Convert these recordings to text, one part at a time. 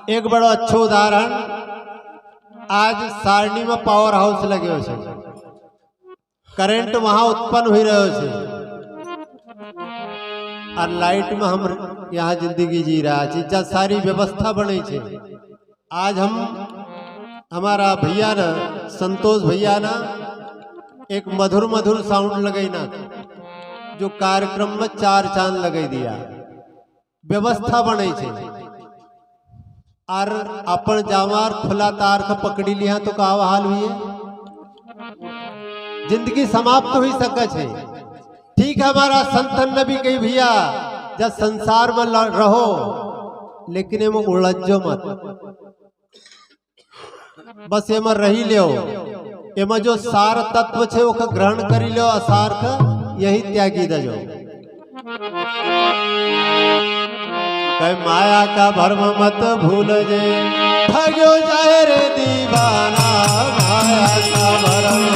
एक बड़ो अच्छो उदाहरण आज सारणी में पावर हाउस लगे हो, करंट वहां उत्पन्न हो रहे छे और लाइट में हम यहाँ जिंदगी जी रहा छे, जहाँ सारी व्यवस्था बनी छे। आज हम हमारा भैया ना संतोष भैया ना एक मधुर मधुर साउंड लगाई ना, जो कार्यक्रम में 4 चांद लगाई दिया, व्यवस्था बनी छे। और अपन जामार खुला तार का पकड़ी लिया तो का हाल हुई है, जिंदगी समाप्त हो सके छे। ठीक है, हमारा संतन ने भी कही भैया जब संसार में रहो लेकिन एम उलझो मत, बस एम रही लो, एम जो सार तत्व छे वो ग्रहण करी लो, असार का यही त्यागी दजो। कई माया का भरम मत भूल जे, ठग्यो जाए रे दीवाना, माया का भरम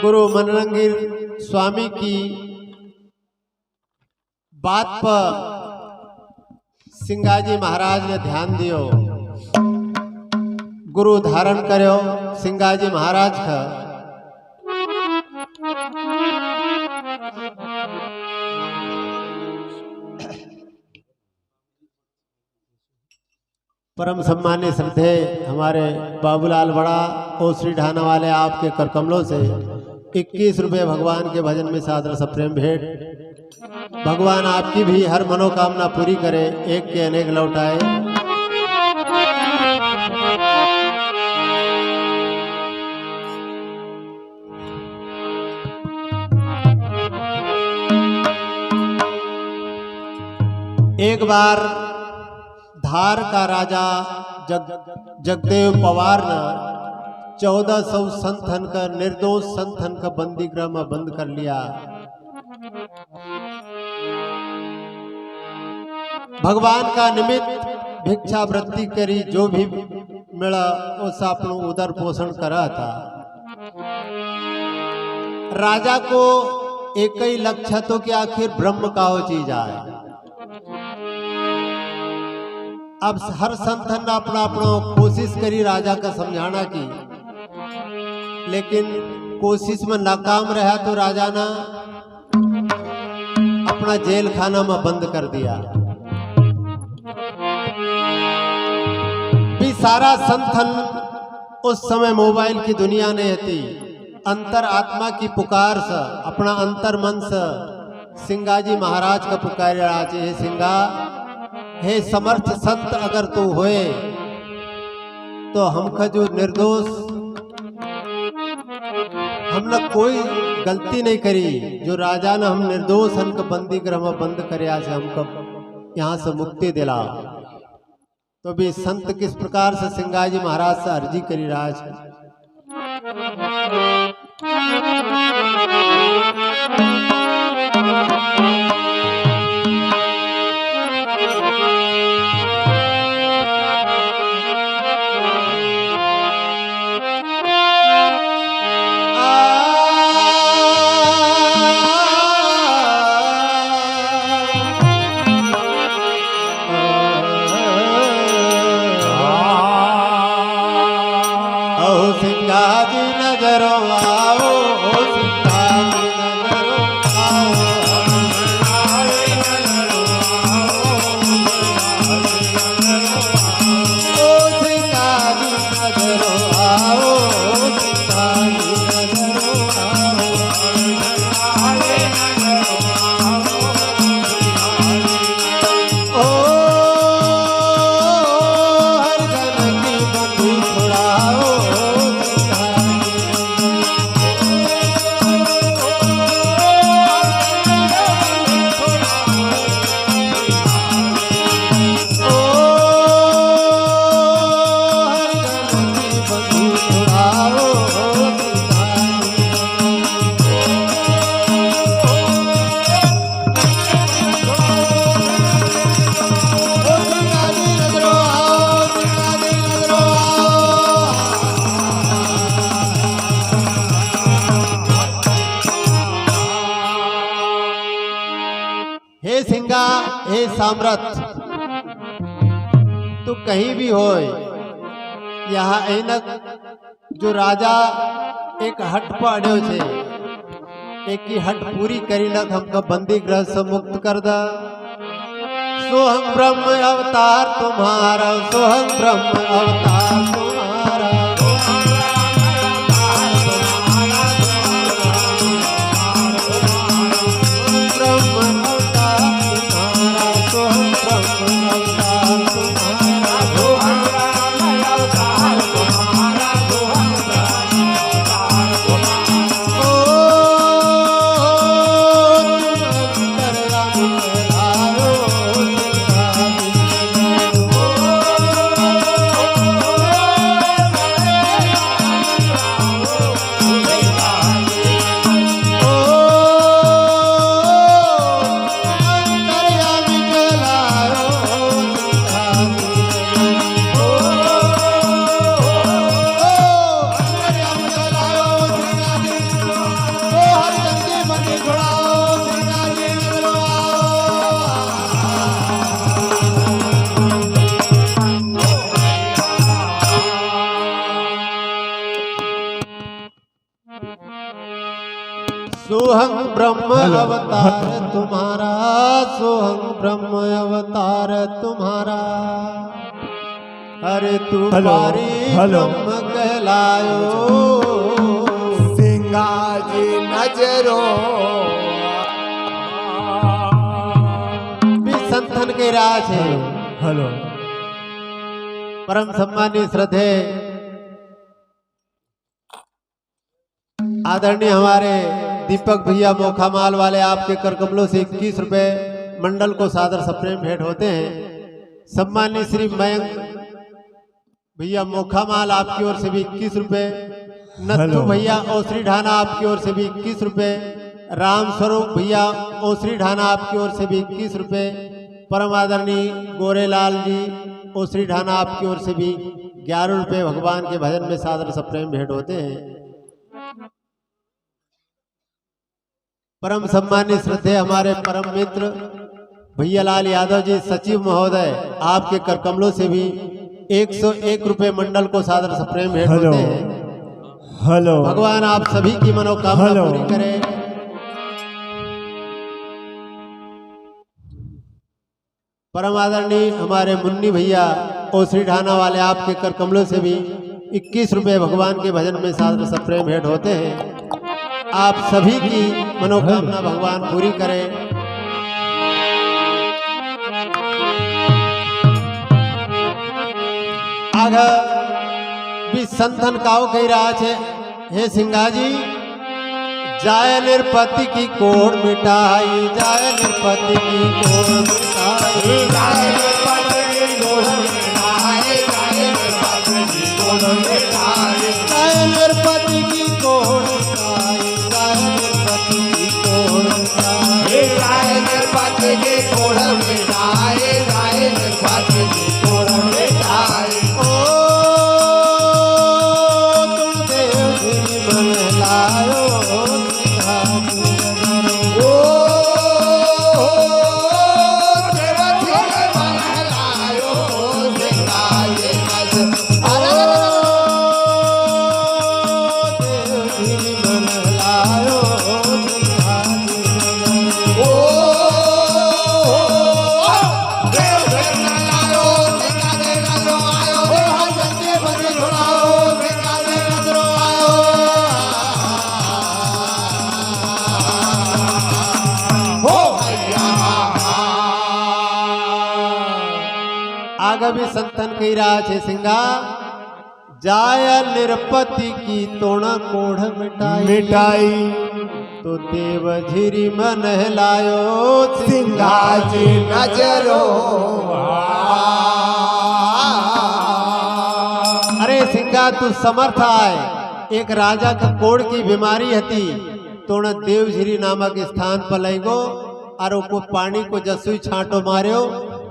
गुरु मनरंगीर स्वामी की बात पर सिंगाजी महाराज ने ध्यान दियो, गुरु धारण करो सिंगाजी महाराज का। परम सम्मान्य श्रद्धे हमारे बाबूलाल बड़ा और श्री ढाना वाले आपके कर कमलों से 21 रुपये भगवान के भजन में सादर सप्रेम भेंट। भगवान आपकी भी हर मनोकामना पूरी करे, एक के अनेक लौटाए। एक बार धार का राजा जगदेव पवार ने 1400 संतन का निर्दोष संतन का बंदी गृह में बंद कर लिया। भगवान का निमित्त भिक्षावृत्ति करी, जो भी मिला उस अपनो उदर पोषण करा था। राजा को एक ही लक्ष्य तो कि आखिर ब्रह्म का वो चीज आए। अब हर संतन ने अपना अपना कोशिश करी राजा का समझाना की, लेकिन कोशिश में नाकाम रहा तो राजा ने अपना जेल खाना में बंद कर दिया। भी सारा संतन उस समय मोबाइल की दुनिया नहीं थी, अंतर आत्मा की पुकार से अपना अंतर मन से सिंगाजी महाराज का पुकार आज, हे सिंगा, हे समर्थ संत अगर तू होए तो हमका जो निर्दोष, हमने कोई गलती नहीं करी, जो राजा ने हम निर्दोष हमको बंदी गृह में बंद करया से हमको यहाँ से मुक्ति दिला। तो भी संत किस प्रकार से सिंगाजी महाराज से अर्जी करी राज। हे सामर्थ तू कहीं भी हो, यहाँ ऐनक जो राजा एक हट पाड़ो छे, एक की हट पूरी करी लग हमका बंदी ग्रह से मुक्त कर दा। सोहम ब्रह्म अवतार तुम्हारा, सोहम ब्रह्म अवतार तुम्हारा, सोहं ब्रह्म अवतार तुम्हारा, सोहं ब्रह्म अवतार तुम्हारा, अरे तू बारी ब्रह्म कहलायो, सिंगाजी नजरो भी संतन के राज है। हेलो परम सम्मानीय श्रद्धे आदरणीय हमारे दीपक भैया मोखामाल वाले, आपके कर कमलों से 21 रुपए मंडल को सादर सप्रेम भेंट होते हैं। सम्मानीय श्री मयंक भैया मोखामाल, आपकी ओर से भी 21 रुपए। नत्थु भैया ओसरी ढाना, आपकी ओर से भी 21 रुपए। राम स्वरूप भैया ओसरी ढाना, आपकी ओर से भी 21 रुपए। परम आदरणीय गोरेलाल जी ओसरी ढाना, आपकी ओर से भी 11 रुपए भगवान के भजन में सादर सप्रेम भेंट होते हैं। परम सम्मानित श्रद्धेय हमारे परम मित्र भैयालाल यादव जी सचिव महोदय, आपके कर कमलों से भी 101 रुपए मंडल को सादर सप्रेम भेंट होते हैं। हेलो भगवान आप सभी की मनोकामना पूरी करें। परम आदरणीय हमारे मुन्नी भैया ओसरी ढाना वाले, आपके कर कमलों से भी 21 रुपए भगवान के भजन में सादर सप्रेम भेंट होते हैं। आप सभी की मनोकामना भगवान पूरी करें। आग भी संतन काओ कही रहा है, हे सिंगाजी जाय निरपति की कोड़ मिटाई, जाय निरपति की कोड़ मिटाई, जाय निरपति की कोड़ मिटाई, जाय निरपति की कोड़ मिटाई, जाय निरपति की कोड़ मिटाई, जाय निरपति की कोड़ मिटाई, जाय निरपति की कोड़ मिटाई, जाय निरपति की कोड़ मिटाई। तुम देव श्री मन लायो, आगवी संतन कही रहा छे सिंगा जाय निरपति की तोड़ा कोढ़ मिटाई, मिटाई तो देव झिरी मन लायो, सिंगाजी नजरो। अरे सिंगा तू समर्थ आए, एक राजा का कोड़ की बीमारी हती, तोड़ा देवझिरी नामक स्थान पर लगो और वो पानी को जसुई छांटो मार्यो,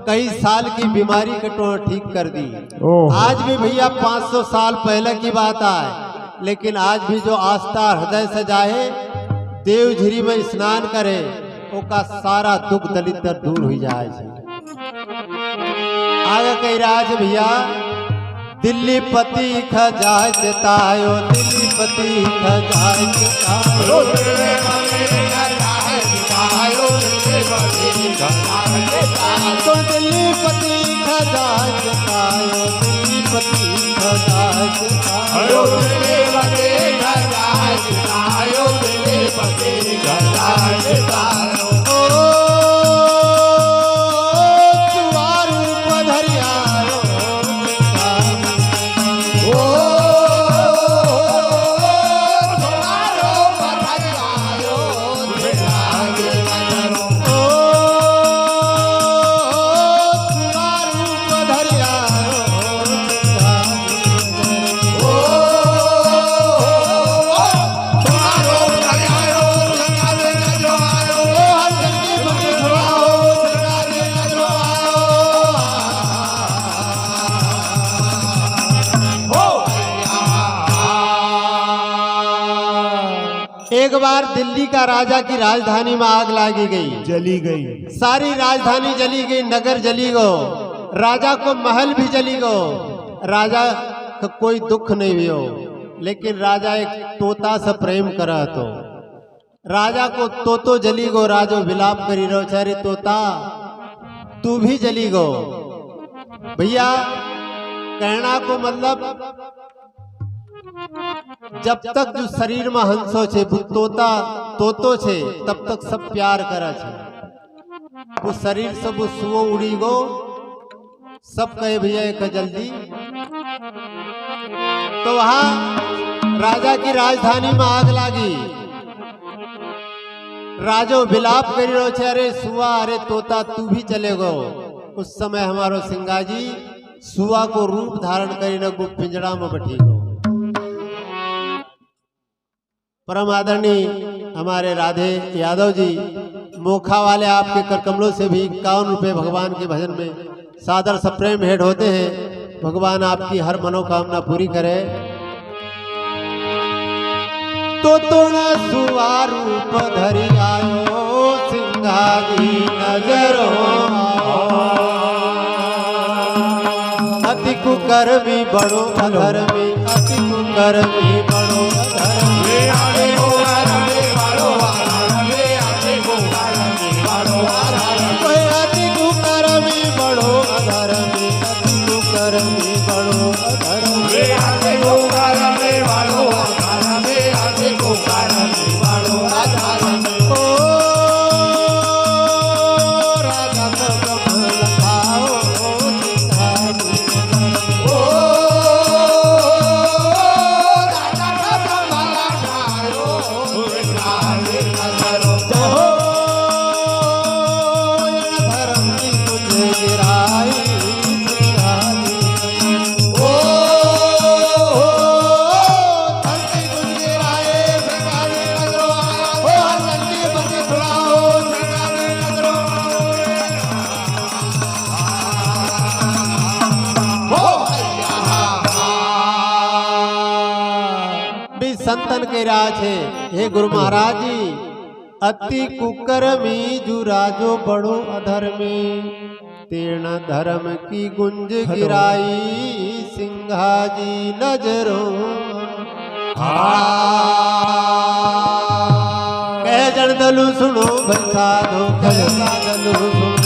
कई साल की बीमारी को ठीक कर दी। आज भी भैया 500 साल पहले की बात आए, लेकिन आज भी जो आस्था हृदय से जाए देवझिरी में स्नान करे, उसका सारा दुख दलित दूर हो जाए। आगे कही राज भैया दिल्ली पति खजाय देतायो दिल्ली पति खजाय देतायो दिल्ली पति खजाय देतायो दिल्ली पति खजाय देतायो तो दिल्ली पति खजाय देतायो दिल्ली पति खजाय देतायो दिल्ली पति खजाय देतायो दिल्ली पति खजाय देतायो एक बार दिल्ली का राजा की राजधानी में आग लागी गई, जली गई, सारी राजधानी जली गई, नगर जली गो, राजा को महल भी जली गो। राजा का कोई दुख नहीं हुआ, लेकिन राजा एक तोता से प्रेम करा तो राजा को तोतो जली गो। राजो विलाप करी रहो, चारे तोता तू भी जली गो। भैया कहना को मतलब जब तक जो शरीर में हंसो छे तोतो छे तब तक सब प्यार करा छे। वो शरीर से वो सुओ उड़ी गो, सब कहे भैया एक जल्दी। तो वहां राजा की राजधानी में आग लागी। राजो विलाप करी रो छे, अरे सुआ अरे तोता तू भी चले गो। उस समय हमारो सिंगाजी सुआ को रूप धारण करी न पिंजड़ा में बैठी गो। परम आदरणीय हमारे राधे यादव जी मोखा वाले आपके कर कमलों से भी 51 रुपये भगवान के भजन में सादर सप्रेम भेंट होते हैं। भगवान आपकी हर मनोकामना पूरी करे। तो तुण सुआ रूप धरि आयो सिंगाजी नजरो, अति कुकर्मी बड़ो अधर्मी, अति कुकर्मी बड़ो अधर्मी। संतन के राज है। हे गुरु महाराज जी, अति कुकर्मी जु राजो बड़ो अधर्मी, तीर्ण धर्म की गुंज गिराई सिंघाजी नजरो। कह जन दलु सुनो भाई साधो, कह दलु सुनो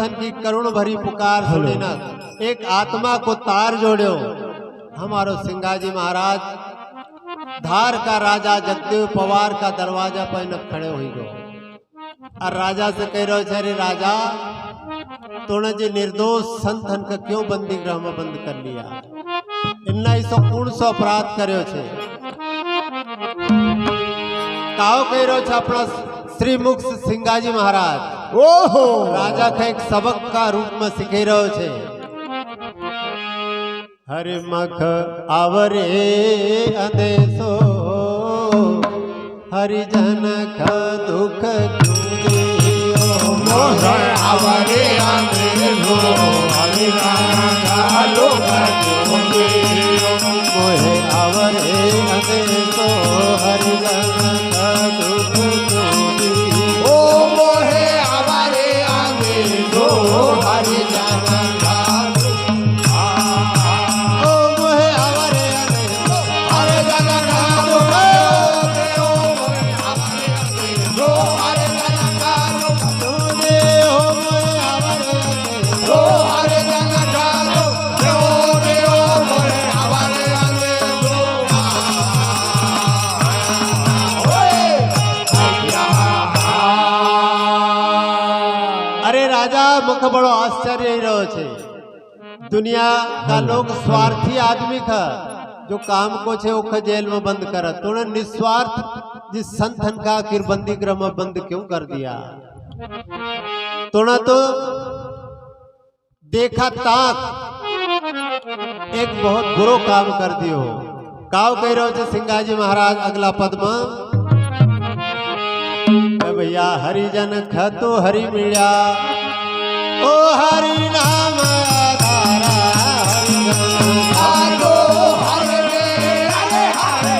संतन की करुण भरी पुकार सुनी न, एक आत्मा को तार जोड़ो। हमारो सिंगाजी महाराज धार का राजा जगदेव पवार का दरवाजा पर न खड़े हुई गो और राजा से कह रहे छे, राजा तूने जी निर्दोष संतन का क्यों बंदी गृह में बंद कर लिया? इन्ना इसो कौन सो अपराध कर्यो छे? काओ कह रहे छे अपना श्री मुख सिंगाजी महाराज ओहो राजा का एक सबक का रूप में सिखे रहो छे। हरि मख आवरे अदेसो हरिजन ख दुख क्यों मोह आवरे अदेसो हरिजन ख दुख क्यों मोहे आवरे अदेसो हरिजन ख दुख क्यों ओ मोहे आवरे अदेसो हरिजन मुख बड़ो आश्चर्य ही रहो छे। दुनिया का लोग स्वार्थी आदमी था जो काम को छे ओख जेल में बंद कर, तूने निस्वार्थ जिस संतन का किरबंदी गृह में बंद क्यों कर दिया? तूने तो देखा ताक एक बहुत बुरो काम कर दियो। काव कह रहे हो सिंगाजी महाराज अगला पद में भैया हरिजन खतो हरि मिल्या ओ हरि नाम आधारा आगो हरे हरे हरे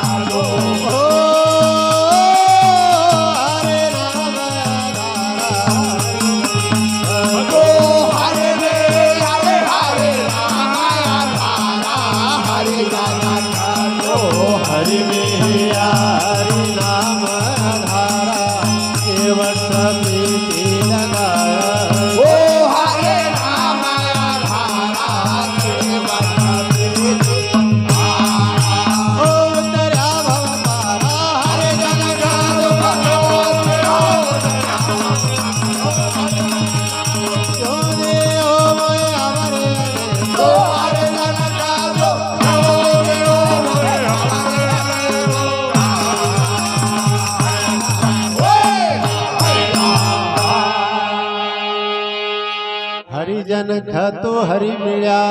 आगो ओ हरे नाम आगो हरे हरे हरे हरे गाना हरि मिल्या हरि नाम आधारा केवट प्रीति लगाया ओ हरे राम आधारा केवट प्रीति ओ तेरा भवतारा हरे जन गानो क्यों दे ओ मोए हमारे ओ हरे जन गानो हरिजन खतो हरि मिल्या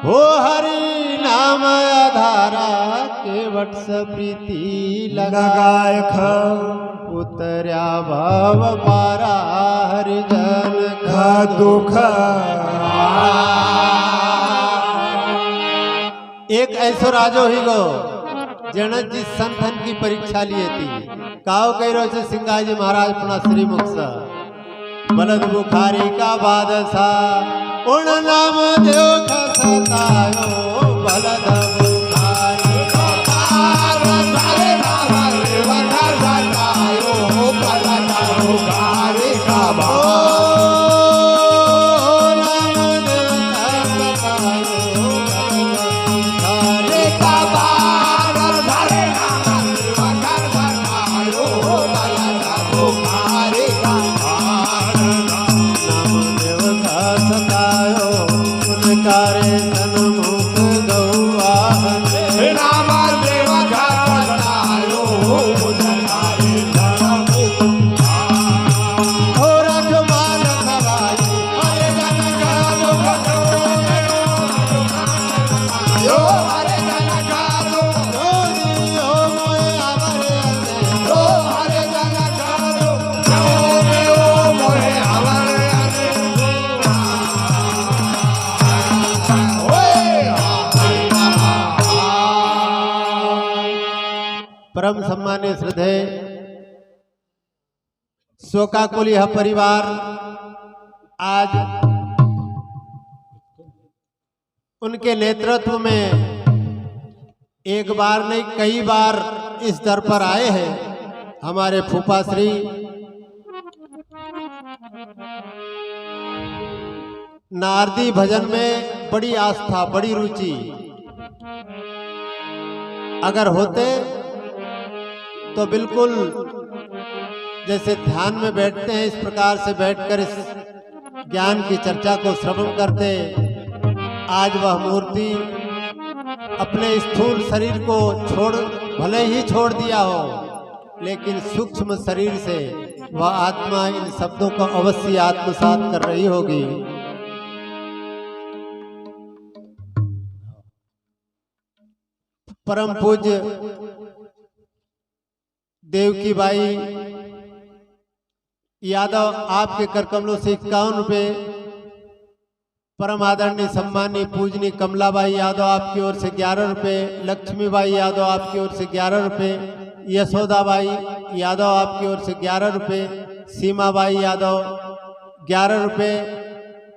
हो हरि नाम आधारा केवट प्रीति लगाय ख उतर्या भव पारा हरिजन ख दुख। एक ऐसो राजो ही गो जन जिस संतन की परीक्षा लिए थी। काव कह रहे छे सिंगाजी महाराज अपना श्री मुख से बलद बुखारी का बादशा उन नाम देव खसतायो बलद बुखारी का हरे राम देव खसतायो बलद बुखारी का नाम देव खसतायो बलद बुखारी हरे राम देव खसतायो बलद बुखारी का सतायो उनकारे सन्मुख गौवाहन राम देव खसतायो उनकारे सन्मुख हो रखवाल खवाई हरे जन गानो यो हरे जन गानो जोनी हो मोए हमारे यो हरे जन गानो यो मोहे हमारे परम सम्मान्य श्रद्धेय शोकाकुल यह परिवार आज उनके नेतृत्व में एक बार नहीं कई बार इस दर पर आए हैं। हमारे फूफा श्री नारदी भजन में बड़ी आस्था, बड़ी रुचि अगर होते तो बिल्कुल जैसे ध्यान में बैठते हैं इस प्रकार से बैठकर इस ज्ञान की चर्चा को श्रवण करते। आज वह मूर्ति अपने स्थूल शरीर को भले ही छोड़ दिया हो, लेकिन सूक्ष्म शरीर से वह आत्मा इन शब्दों को अवश्य आत्मसात कर रही होगी। परम पूज्य देवकी बाई यादव आपके करकमलों से 51 रुपये, परम आदरणीय सम्मानीय पूजनीय कमलाबाई यादव आपकी ओर से 11 रुपये, लक्ष्मीबाई यादव आपकी ओर से 11 रुपये, यशोदाबाई यादव आपकी ओर से 11 रुपये, सीमाबाई यादव 11 रुपये,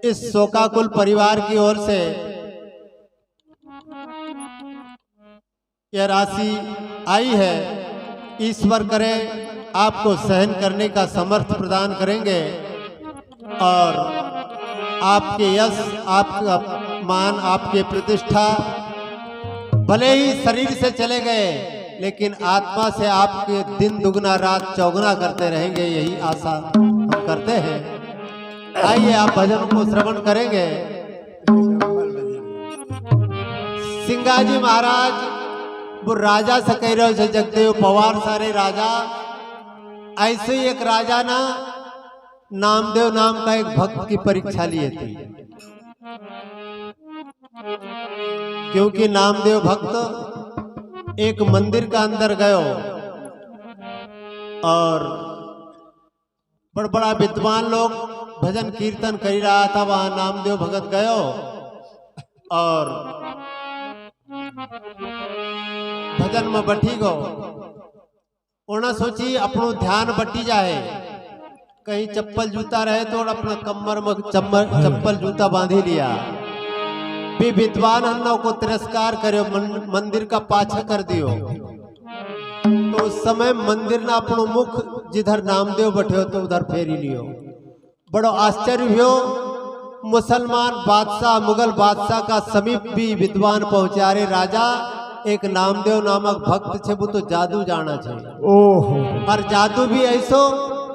इस शोकाकुल परिवार की ओर से यह राशि आई है। ईश्वर करे आपको सहन करने का समर्थ प्रदान करेंगे और आपके यश, आपका मान, आपके प्रतिष्ठा भले ही शरीर से चले गए, लेकिन आत्मा से आपके दिन दुगना रात चौगुना करते रहेंगे, यही आशा हम करते हैं। आइए आप भजन को श्रवण करेंगे। सिंगाजी महाराज वो राजा से कह रहे हो जगदेव पवार सारे राजा, ऐसे ही एक राजा ना नामदेव नाम का एक भक्त की परीक्षा लिए थे, क्योंकि नामदेव भक्त एक मंदिर का अंदर गयो और बड़ा विद्वान लोग भजन कीर्तन कर रहा था। वहां नामदेव भगत गयो और भजन में बैठी गो। उन्हें सोची अपनो ध्यान बटी जाए, कहीं चप्पल जूता रहे तो अपना कमर में चप्पल जूता बांधी लिया। भी विद्वान अन्नों को तिरस्कार करो, मंदिर का पाछा कर दियो। तो उस समय मंदिर ना अपनो मुख जिधर नामदेव बैठे हो तो उधर फेरी लियो। बड़ो आश्चर्य हो, मुसलमान बादशाह, मुगल बादशाह का समीप भी विद्वान पहुंचा रे राजा एक नामदेव नामक भक्त छे, वो तो जादू जाना चाहिए। और जादू भी ऐसो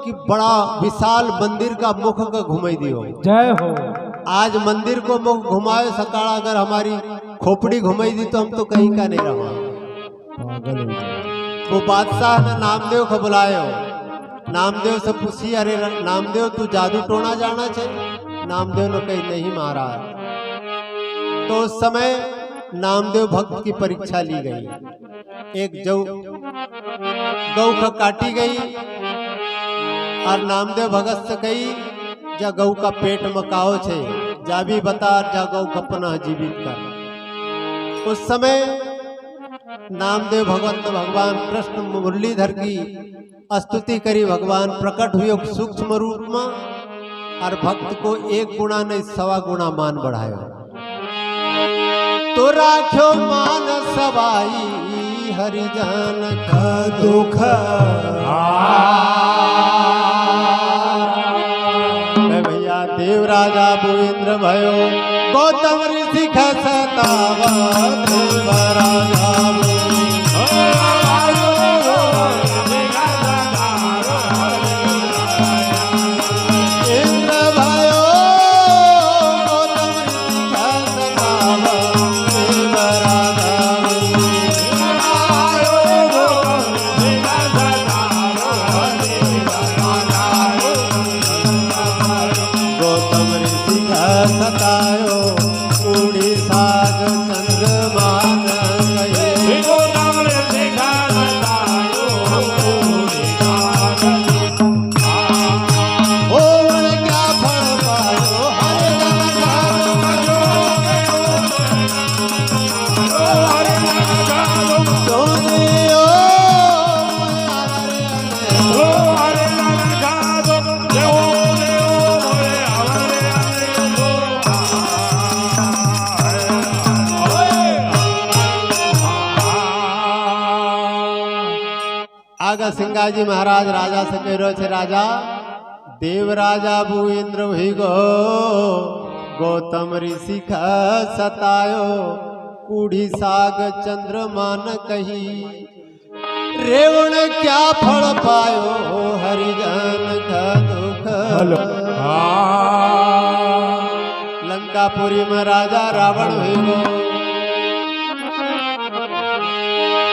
कि बड़ा विशाल मंदिर का मुख का घुमाई दियो। जय हो। आज मंदिर को मुख घुमाए सकाळ, अगर हमारी खोपड़ी घुमाई दी तो हम तो कहीं का नहीं रहा। वो बादशाह ने नामदेव को बुलायो, नामदेव से पूछी, अरे नामदेव तू जादू टोना जाना चाहिए? नामदेव ने कही नहीं महाराज। तो उस समय नामदेव भक्त की परीक्षा ली गई। एक गौ का काटी गई और नामदेव भगत से कही जा गौ का पेट में काओ छे, जा भी बता जा गौ का पुनः जीवित कर। उस समय नामदेव भगत ने भगवान कृष्ण मुरलीधर की स्तुति करी। भगवान प्रकट हुए सूक्ष्म रूप में और भक्त को 1 गुना नहीं 1.25 गुना मान बढ़ायो। तो राख्यो मान सवाई हरिजन का दुख। भैया देव राजा भूइंद्र भयो, गौतम ऋषि खसताव देव राजा आगा सिंगाजी महाराज राजा से कह रहे छे, राजा देव राजा भूइंद्र भई गो गौतम ऋषि का सतायो कूढ़ी साग चंद्रमा न कही रेवण क्या फल पायो हरिजन का दुख लंकापुरी में राजा रावण हुई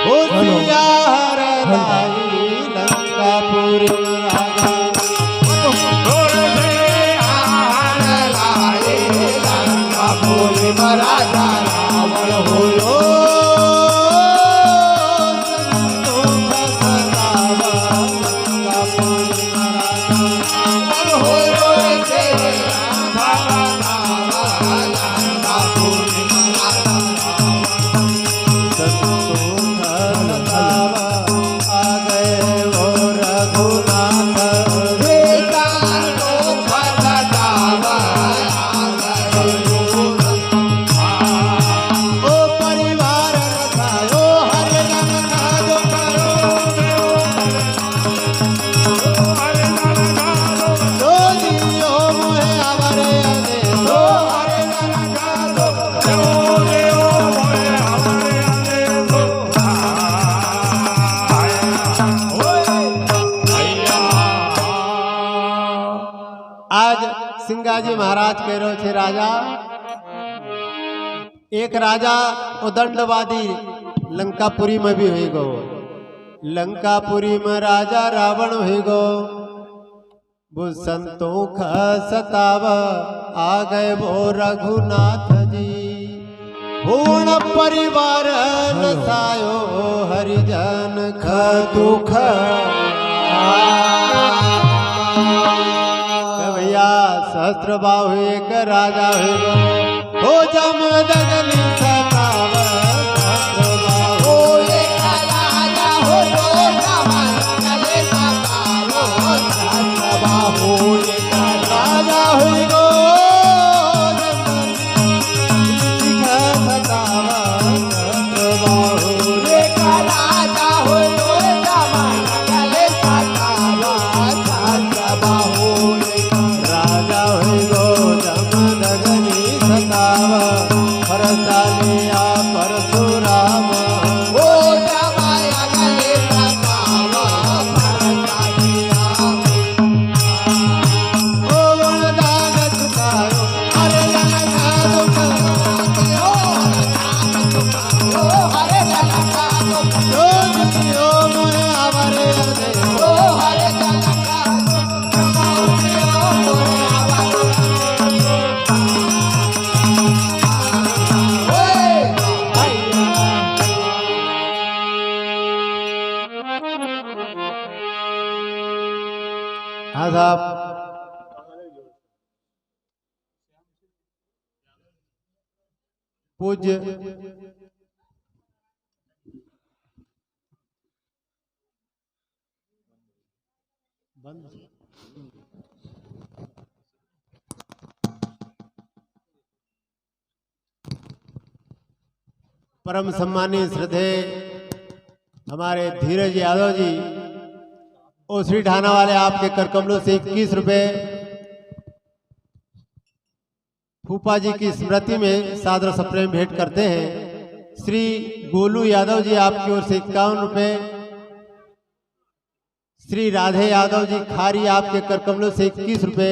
होशियार लाई लंकापुरी में राजा राजा रावण होयो सिंगाजी महाराज कह रहे थे राजा एक राजा उदंडवादी लंकापुरी में भी हुई गो लंकापुरी में राजा रावण हुई गो वो संतों का सताव आ गए वो रघुनाथ जी पूर्ण परिवार नसायो हरिजन का दुख सहस्त्र बाहु एक राजा हो जम दगनी सताव सहस्त्र बाहु एक राजा हो जम दगनी सताव सहस्त्र बाहु एक राजा हो गो सताव सहस्त्र बाहु एक राजा हो जम दगनी सताव सहस्त्र बाहु परसालिया परशुराम ओ जमाया गले सताव परसालिया ओ वरदान चुकायो हरे लंका दुख ओ हरे लंका दुख जो जियो मोहे आवरे दे ओ हरे लंका हाँ साहब पूज्य परम सम्मानीय श्रद्धे हमारे धीरज यादव जी ओसरी ढाना वाले आपके कर कमलों से 21 रुपए फूफा जी की स्मृति में सादर सप्रेम भेंट करते हैं। श्री गोलू यादव जी आपकी ओर से 51 रुपए, श्री राधे यादव जी खारी आपके कर कमलों से 21 रुपए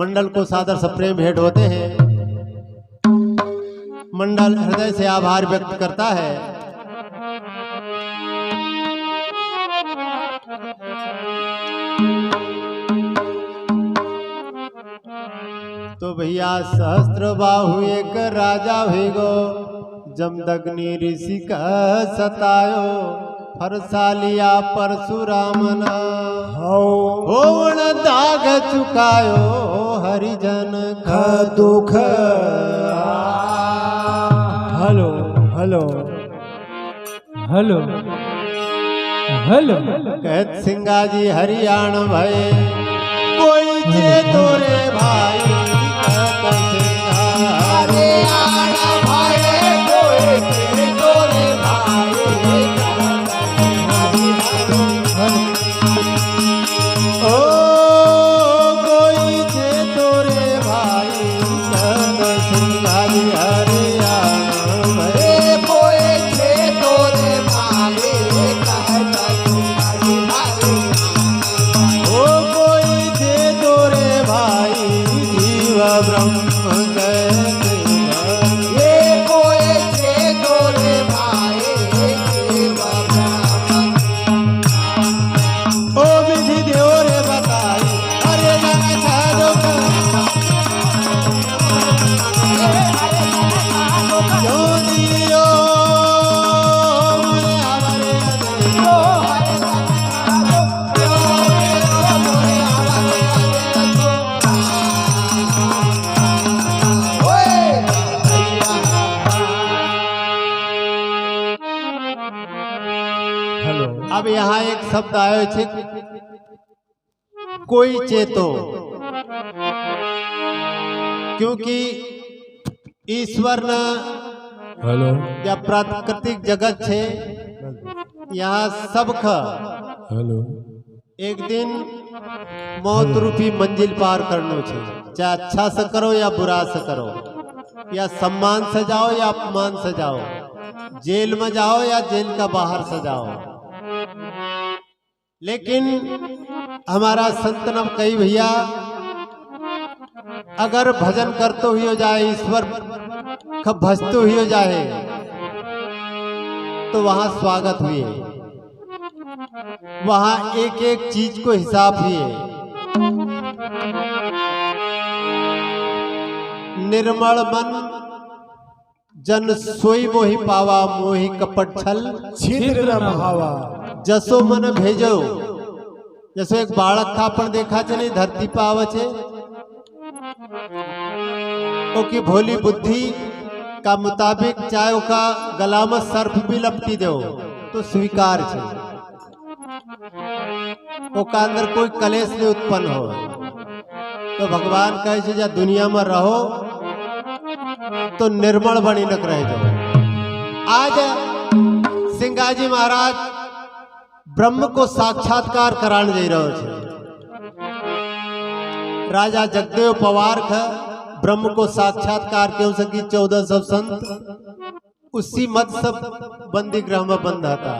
मंडल को सादर सप्रेम भेंट होते हैं। मंडल हृदय से आभार व्यक्त करता है। तो भैया सहस्त्र बाहु एक राजा हुई गो जमदग्नि ऋषि का सतायो हरसालिया परशुराम होण दाग चुकायो हरिजन का दुख। हेलो हेलो हेलो हेलो कहत सिंगा जी हरियाण भय कोई जे तोरे भाई कहत सिंगा हरियाण भय कोई जे तोरे भाई ओ कोई जे तोरे भाई कहत दिलियो मोरे आवारे ओ हरे मोरे हेलो अब यहाँ एक शब्द आयो छे कोई चेतो, क्योंकि ईश्वर न हेलो या प्राकृतिक जगत छे यहाँ सब ख हेलो एक दिन मौत रूपी मंजिल पार करनो छे, चाहे अच्छा से करो या बुरा से करो, या सम्मान से जाओ या अपमान से जाओ, जेल में जाओ या जेल का बाहर से जाओ। लेकिन हमारा संतनम कई भैया अगर भजन करते हुए हो जाए, ईश्वर का भजते हुए हो जाए तो वहां स्वागत हुए, वहां एक एक चीज को हिसाब हुए। निर्मल मन जन सोई मोहि पावा, मोहि कपट छल छिद्र न भावा। जसो मन भेजो। जसो एक बालक का अपन देखा चले धरती पर आवे छे, ओकी भोली बुद्धि का मुताबिक चाहे ओका गला में सर्फ भी लपटी दो तो स्वीकार छे, ओका अंदर कोई कलेश नहीं उत्पन्न हो। तो भगवान कहे छे जा दुनिया में रहो तो निर्मल बनी नक रह जाओ। आज सिंगाजी महाराज ब्रह्म को साक्षात्कार कराने जा रहे छे। राजा जगदेव पवार का ब्रह्म को साक्षात्कार क्यों सकी 1400 संत उसी मत सब बंदी गृह में बंद था।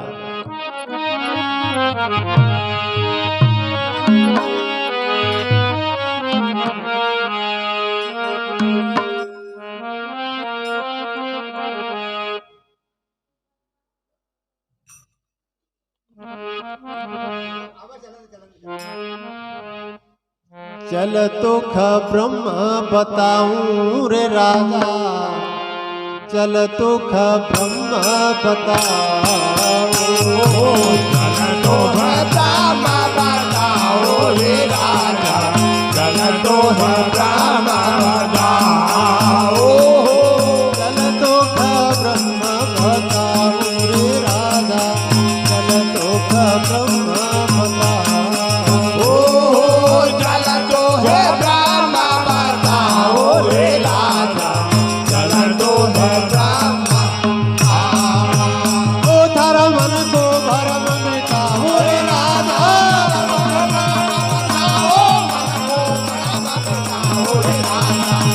चल तो ख ब्रह्म बताऊं रे राजा, चल तो ख ब्रह्म बताऊं। चल तो ब्रह्म बताओ रे राजा, चल तो ब्रह्म बताओ। चल तो ख ब्रह्म बताऊं रे राजा, चल तो ख ब्रह्म बताऊं। चल तो ब्रह्म बताओ रे राजा, चल तो ब्रह्म। ओ थारा मन को भरम मिटाओ रे राजा,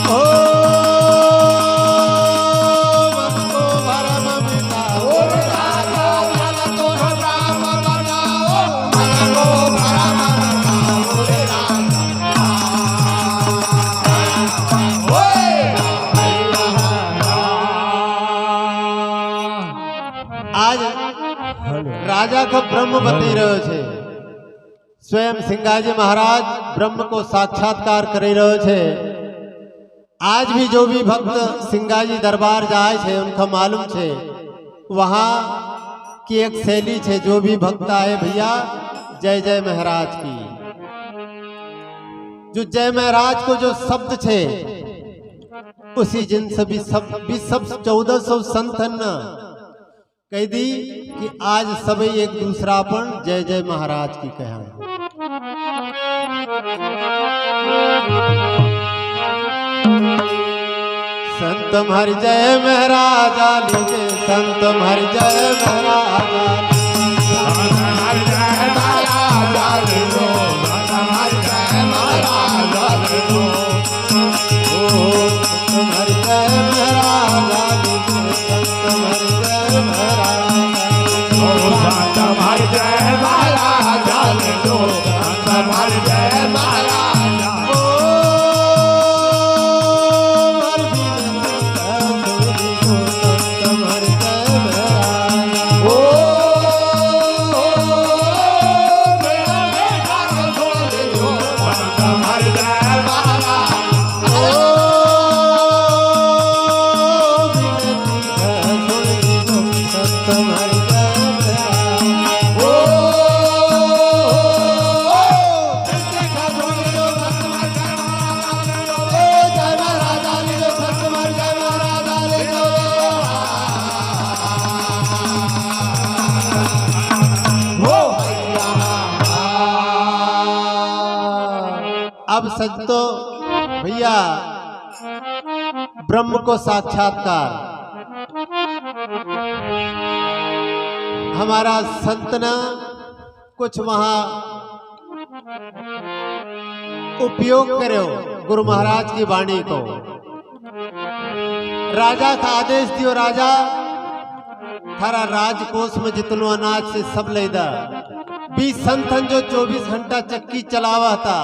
ओ मन को भरम मिटाओ रे राजा। आज राजा का ब्रह्म बती रहो छे, स्वयं सिंगाजी महाराज ब्रह्म को साक्षात्कार करी रहो छे। आज भी जो भी भक्त सिंगाजी दरबार जाए छे उनका मालूम छे वहां की एक शैली छे। जो भी भक्त आए भैया जय जय महाराज की, जो जय महाराज को जो शब्द छे उसी जिन सभी सब 1400 संत न कह दी कि आज सभी एक दूसरा पण जय जय महाराज की कहा। संत हर जय महाराजा लीजे, संत हर जय महाराजा तुम्हारी जय ओ अब संतो भैया ब्रह्म को साक्षात्कार हमारा संतना कुछ वहां उपयोग करो गुरु महाराज की वाणी को। राजा का आदेश दियो, राजा थारा राजकोष में जितनो अनाज से सब लेदा। 20 संतन जो 24 घंटा चक्की चलावा था,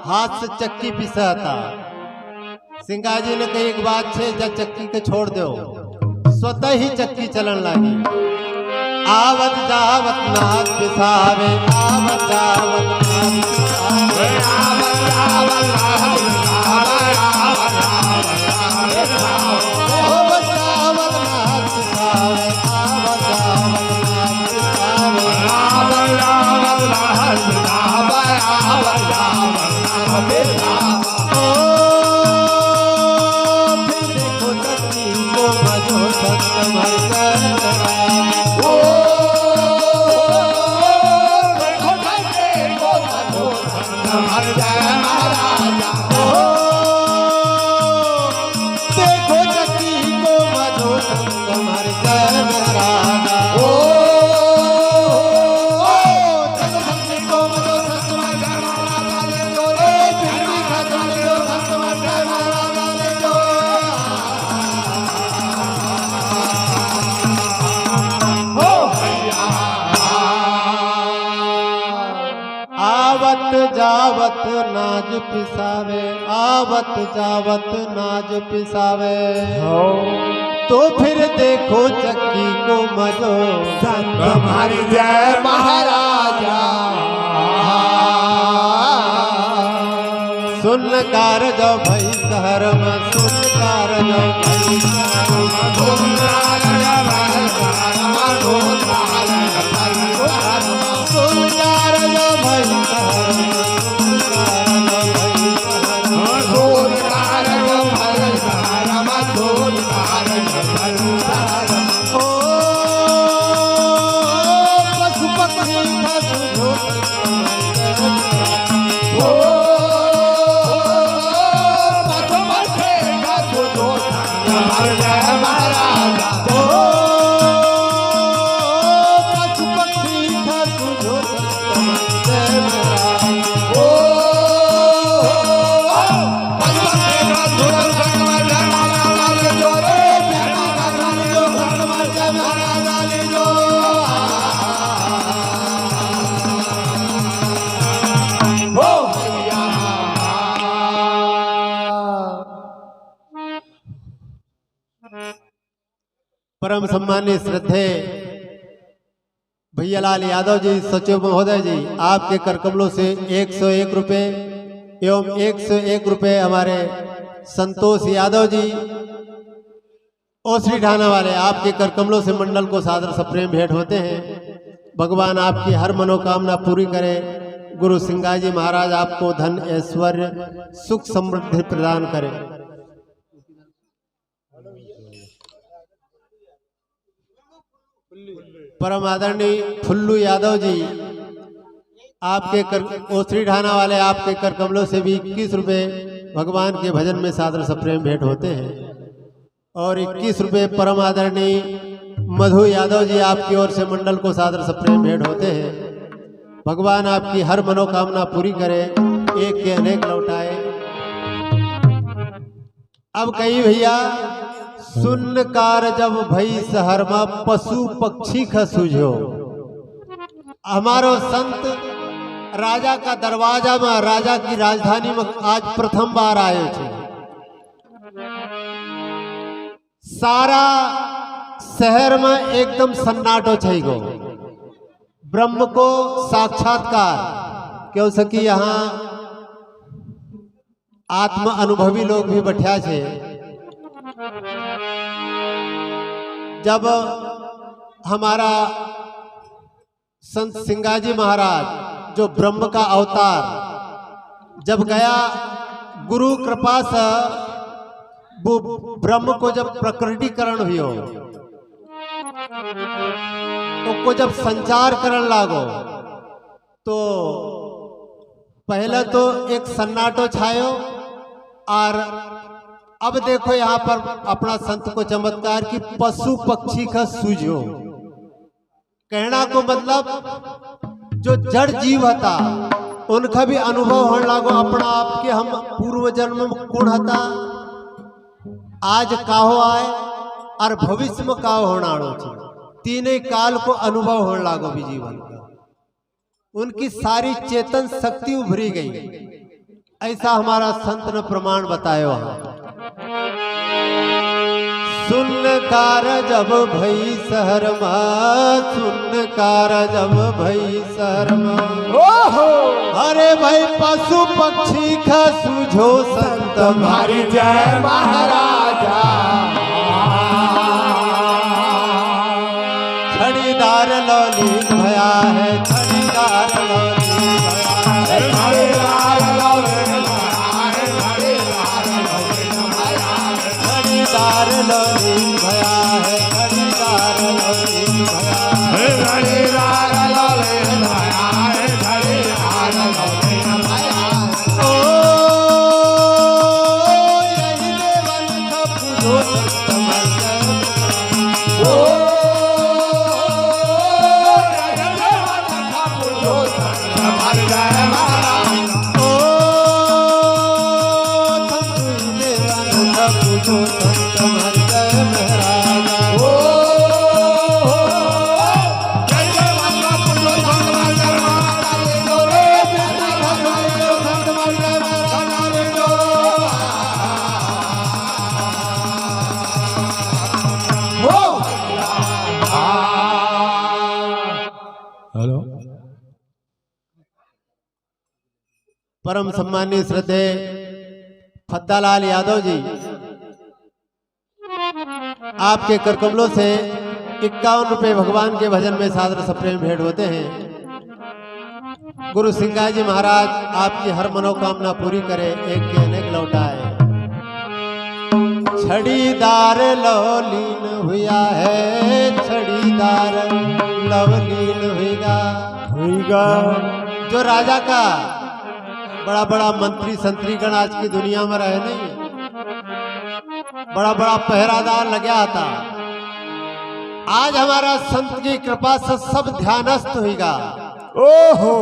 हाथ से चक्की पिसा था। सिंगा जी ने कही एक बात छे, जब चक्की के छोड़ दो स्वतः ही चक्की चलन लगी। आवत जावत नाथ पिसावे, आवत जावत नाथ पिसावे, आवत जावत नाथ पिसावे, आवत जावत नाथ पिसावे, आवत जावत नाथ पिसावे, आवत जावत नाथ पिसावे, आवत जावत नाथ पिसावे। फिर देखो चक्की को मजो सत्य हर जय महाराजा। देखो चक्की को मजो तुम्हार जय महाराजा। चक्की को मजो तुम्हार जय महाराजा ले लो रे, चक्की का चलो तुम्हार जय महाराजा ले लो। आवत जावत नाज पिसावे, आवत जावत नाज पिसावे, तो फिर देखो चक्की को मजो तुम्हारी जय महाराजा। सुन कार जो भई शहर में, सुन कार जो भई शहर में, सुन कार जो भई शहर में, सुन कार जो भई शहर में, सुन कार जो भई शहर में, धूल कार जो भल शहर में, धूल कार जो भल शहर में। ओ पशु पक्षी का सुझो ओ मत मठे का सुझो हर जय महाराजा। पशु पक्षी का सुझो जय महाराज। ओ मत मठे का सुझो जय महाराजा ले जो रे, प्यारा का सुझो जय महाराजा ले जो। ओ भैया परम सम्मानित श्रद्धे भैयालाल यादव जी सचिव महोदय जी, आपके कर कमलों से 101 रुपये एवं 101 रुपये हमारे संतोष यादव जी ओसरी ढाना वाले, आपके कर कमलों से मंडल को सादर सप्रेम भेंट होते हैं। भगवान आपकी हर मनोकामना पूरी करे। गुरु सिंगा जी महाराज आपको धन ऐश्वर्य सुख समृद्धि प्रदान करे। परम आदरणीय फुल्लू यादव जी, आपके कर ओसरी ढाना वाले, आपके कर कमलों से भी 21 रुपये भगवान के भजन में सादर सप्रेम भेंट होते हैं। और 21 रुपये परम आदरणीय मधु यादव जी, आपकी ओर से मंडल को सादर सप्रेम भेंट होते हैं। भगवान आपकी हर मनोकामना पूरी करे, एक के अनेक लौटाए। अब कही भैया, सुन कार जब भई शहर में, पशु पक्षी का सूझो। हमारो संत राजा का दरवाजा में, राजा की राजधानी में आज प्रथम बार आए थे। सारा शहर में एकदम सन्नाटो छई गो। ब्रह्म को साक्षात्कार क्यों सकी, यहाँ आत्म अनुभवी लोग भी बैठा छे। जब हमारा संत सिंगाजी महाराज जो ब्रह्म का अवतार जब गया गुरु कृपा से वो ब्रह्म को जब प्रकटीकरण हुई तो जब संचार करने लागो तो पहले तो एक सन्नाटो छायो और अब देखो यहाँ पर अपना संत को चमत्कार की पशु पक्षी का सूझो कहना को मतलब जो जड़ जीव था उनका भी अनुभव होने लागो अपना आप के हम पूर्व जन्म में कौन हता आज काहो आए और भविष्य में काहो होना तीनों काल को अनुभव होने लागो भी जीवन का उनकी सारी चेतन शक्ति उभरी गई ऐसा हमारा संत ने प्रमाण बताया वहां सुनकार जब भई शहर में सुनकार जब भई शहर में अरे भाई पशु पक्षी का सूझो संत हमारी जय महाराजा छड़ीदार लौलीन भया है छड़ीदार लौलीन भया छड़ीदार लौलीन भया है छड़ीदार लौलीन भया ओ यही देवन का पूजो संत हेलो परम सम्मानीय श्रद्धेय फद्दालाल यादव जी आपके करकमलों से 51 रुपए भगवान के भजन में सादर सप्रेम भेंट होते हैं। गुरु सिंगाजी महाराज आपकी हर मनोकामना पूरी करे एक के अनेक लौटाए। छड़ीदार लवलीन हुआ है छड़ीदार लवलीन हुईगा जो राजा का बड़ा बड़ा मंत्री संतरीगण आज की दुनिया में रहे नहीं बड़ा बड़ा पहरादार लगा था आज हमारा संत की कृपा से सब ध्यानस्थ होगा ओहो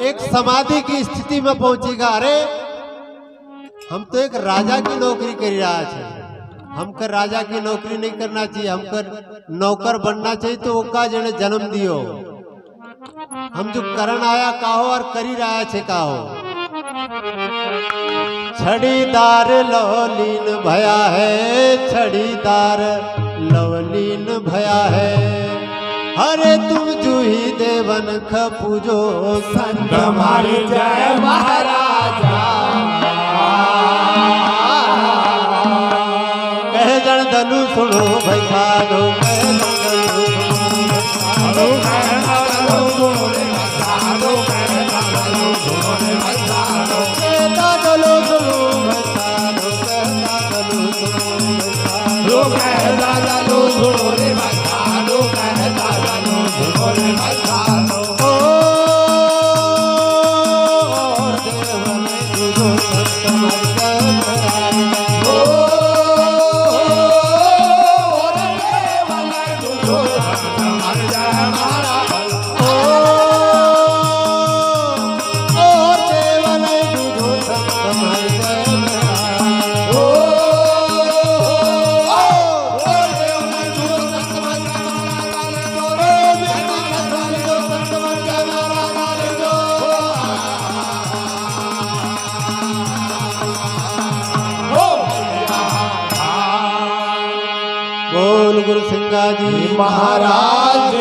एक समाधि की स्थिति में पहुंचेगा। अरे हम तो एक राजा की नौकरी कर रहा है हमकर राजा की नौकरी नहीं करना चाहिए हमकर नौकर बनना चाहिए तो वो का जने जन्म दियो हम जो करण आया काहो और करी रहा है काहो। छड़ीदार लवलीन भया है छड़ीदार लवलीन भया है अरे तुम जूही देवन ख पूजो संत हमारी जय महाराजा कह जन दनु सुनो भाई साधो कह बोल गुरु सिंगाजी महाराज